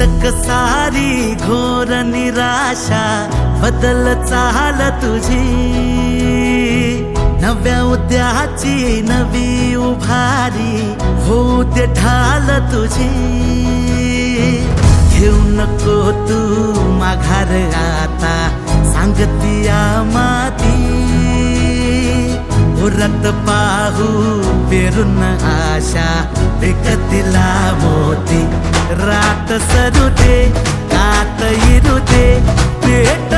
अटक सारी घोर निराशा बदल चाल तुझी, नव्या उद्याची नवी उभारी होऊ दे ढाल तुझी। घेऊ नको तू माघार आता सांगतिया माती, उरत पाहू पेरून आशा विकतिला मोती। रात सरू दे कात इरू दे पेट